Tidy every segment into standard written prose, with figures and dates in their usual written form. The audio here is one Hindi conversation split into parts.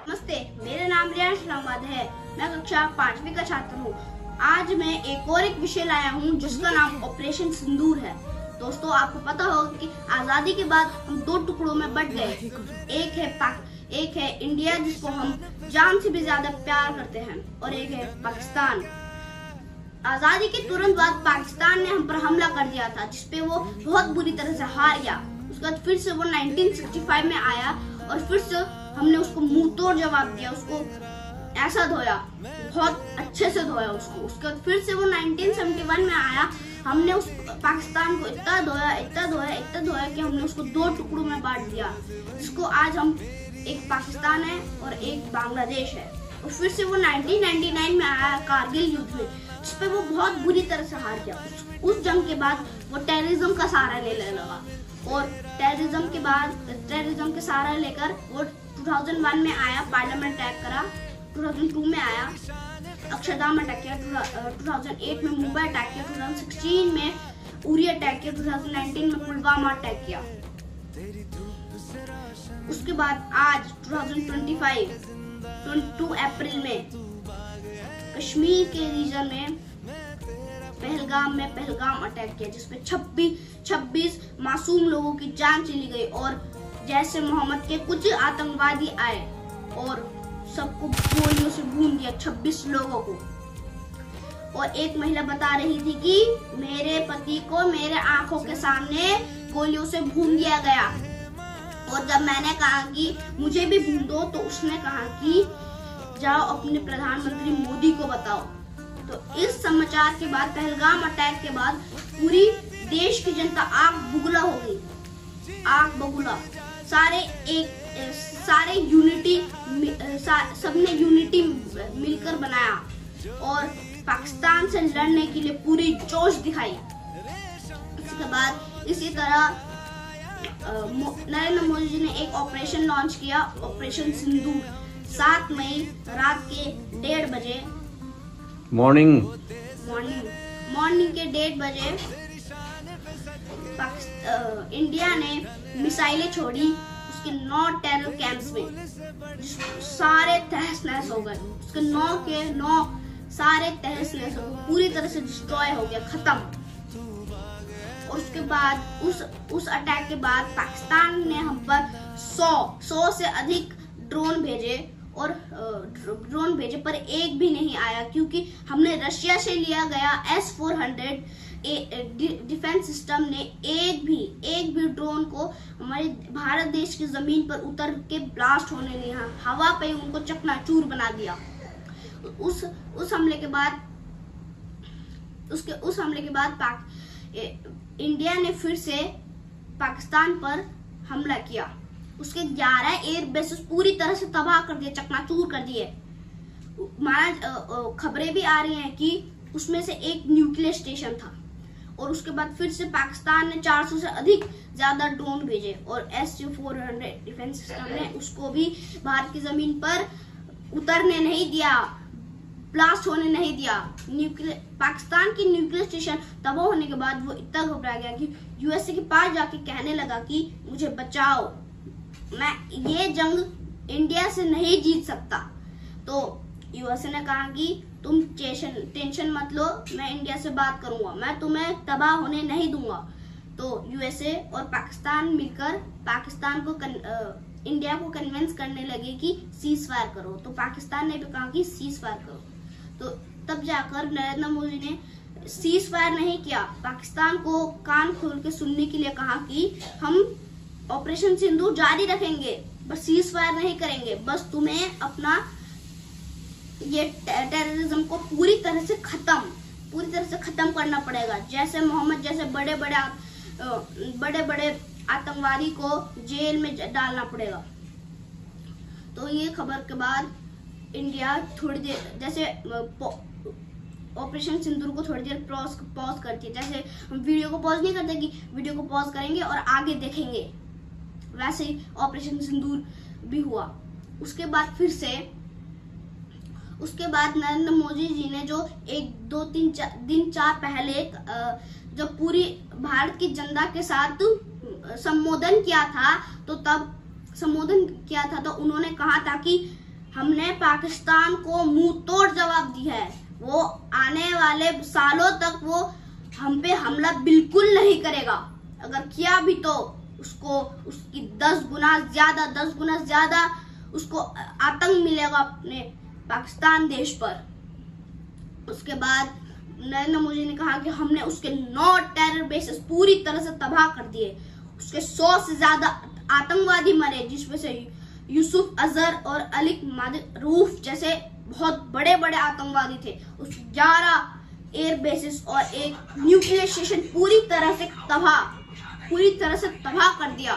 नमस्ते, मेरा नाम रियान इस्लामाबाद है। मैं कक्षा 5वीं का छात्र हूँ। आज मैं एक विषय लाया हूँ जिसका नाम ऑपरेशन सिंदूर है। दोस्तों, आपको पता होगा कि आजादी के बाद हम दो टुकड़ों में बट गए। एक है इंडिया, जिसको हम जान से भी ज्यादा प्यार करते हैं, और एक है पाकिस्तान। आजादी के तुरंत बाद पाकिस्तान ने हम पर हमला कर दिया था, जिसपे वो बहुत बुरी तरह से हार गया। उसके बाद फिर से वो 1965 में आया और फिर से हमने उसको मुंह तोड़ जवाब दिया। उसको ऐसा धोया, बहुत अच्छे से धोया उसको। उसके बाद फिर से वो 1971 में आया। हमने उस पाकिस्तान को इतना धोया कि हमने उसको दो टुकड़ों में बांट दिया, जिसको आज हम एक पाकिस्तान है और एक बांग्लादेश है। और फिर से वो 1999 में आया कारगिल युद्ध में, जिसपे वो बहुत बुरी तरह से हार गया। उस जंग के बाद वो टेररिज्म का सहारा लेने लगा, और टेररिज्म के सहारा लेकर वो 2001 में आया, पार्लियामेंट अटैक करा। 2002 में आया, अक्षरधाम अटैक किया। 2008 में मुंबई अटैक किया। 2016 में उरी अटैक किया। 2019 में पुलवामा अटैक किया। उसके बाद आज 22 अप्रैल में कश्मीर के रीजन में पहलगाम अटैक किया, जिसपे 26 मासूम लोगों की जान चली गई। और जैसे मोहम्मद के कुछ आतंकवादी आए और सबको गोलियों से भून दिया, 26 लोगों को। और एक महिला बता रही थी कि मेरे पति को मेरे आंखों के सामने गोलियों से भून दिया गया। और जब मैंने कहा कि मुझे भी भून दो, तो उसने कहा कि जाओ अपने प्रधानमंत्री मोदी को बताओ। तो इस समाचार के बाद, पहलगाम अटैक के बाद, पूरी देश की जनता आग बबूला हो गई, आग बबूला। सबने यूनिटी मिलकर बनाया और पाकिस्तान से लड़ने के लिए पूरी जोश दिखाई। इसके बाद इसी तरह नरेंद्र मोदी जी ने एक ऑपरेशन लॉन्च किया, ऑपरेशन सिंदूर। 7 मई रात के 1:30 बजे मॉर्निंग के 1:30 बजे इंडिया ने मिसाइलें छोड़ी उसके 9 टेरर कैंप्स में, सारे तहस नहस हो गए। उसके 9 सारे तहस नहस हो गए, पूरी तरह से डिस्ट्रॉय हो गया, खत्म। और उसके बाद उस अटैक के बाद पाकिस्तान ने हम पर 100 से अधिक ड्रोन भेजे, पर एक भी नहीं आया, क्योंकि हमने रशिया से लिया गया S-400 डिफेंस सिस्टम ने एक भी ड्रोन को हमारे भारत देश की जमीन पर उतर के ब्लास्ट होने नहीं दिया। हवा पे उनको चकनाचूर बना दिया। उस हमले के बाद इंडिया ने फिर से पाकिस्तान पर हमला किया। उसके 11 एयर बेसेस पूरी तरह से तबाह कर दिए, चकनाचूर कर दिए। खबरें भी आ रही हैं कि उसमें से एक न्यूक्लियर स्टेशन था। और उसके बाद फिर से पाकिस्तान ने 400 से अधिक ज्यादा ड्रोन भेजे, और S-400 डिफेंस सिस्टम ने उसको भी भारत की जमीन पर उतरने नहीं दिया, ब्लास्ट होने नहीं दिया। पाकिस्तान की न्यूक्लियर स्टेशन तबाह होने के बाद वो इतना घबरा गया कि USA के पास जाके कहने लगा कि मुझे बचाओ, मैं ये जंग इंडिया से नहीं जीत सकता। तो USA ने कहा कि तुम टेंशन मत लो, मैं इंडिया से बात करूंगा, मैं तुम्हें तबाह होने नहीं दूंगा। तो USA और पाकिस्तान मिलकर इंडिया को कन्विंस करने लगे कि सीज फायर करो। तो पाकिस्तान ने भी कहा कि सीज फायर करो। तो तब जाकर नरेंद्र मोदी ने सीज फायर नहीं किया, पाकिस्तान को कान खोल के सुनने के लिए कहा कि हम ऑपरेशन सिंदूर जारी रखेंगे, बस सीज फायर नहीं करेंगे। बस तुम्हें अपना ये टेररिज्म को पूरी तरह से खत्म करना पड़ेगा। जैसे मोहम्मद जैसे बड़े बड़े आतंकवादी को जेल में डालना पड़ेगा। तो ये खबर के बाद इंडिया थोड़ी देर, जैसे ऑपरेशन सिंदूर को थोड़ी देर पॉज करती है। जैसे हम वीडियो को पॉज नहीं करते कि वीडियो को पॉज करेंगे और आगे देखेंगे, वैसे ही ऑपरेशन सिंदूर भी हुआ। उसके बाद नरेंद्र मोदी जी ने जो 1-2-3 पहले जब पूरी भारत की जनता के साथ संबोधन किया था, तो उन्होंने कहा था कि हमने पाकिस्तान को मुंह तोड़ जवाब दिया है। वो आने वाले सालों तक वो हम पे हमला बिल्कुल नहीं करेगा। अगर किया भी तो उसको उसकी 10 गुना ज्यादा उसको आतंक मिलेगा अपने पाकिस्तान देश पर। उसके बाद नरेंद्र मोदी ने कहा कि हमने उसके 9 टेरर बेसेस पूरी तरह से तबाह कर दिए। उसके 100 से ज्यादा आतंकवादी मरे, जिसमें से यूसुफ अजहर और अली मारूफ जैसे बहुत बड़े बड़े आतंकवादी थे। उस 11 एयर बेसिस और एक न्यूक्लियर स्टेशन पूरी तरह से तबाह कर दिया।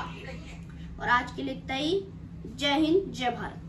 और आज के लिए इतना ही। जय हिंद, जय भारत।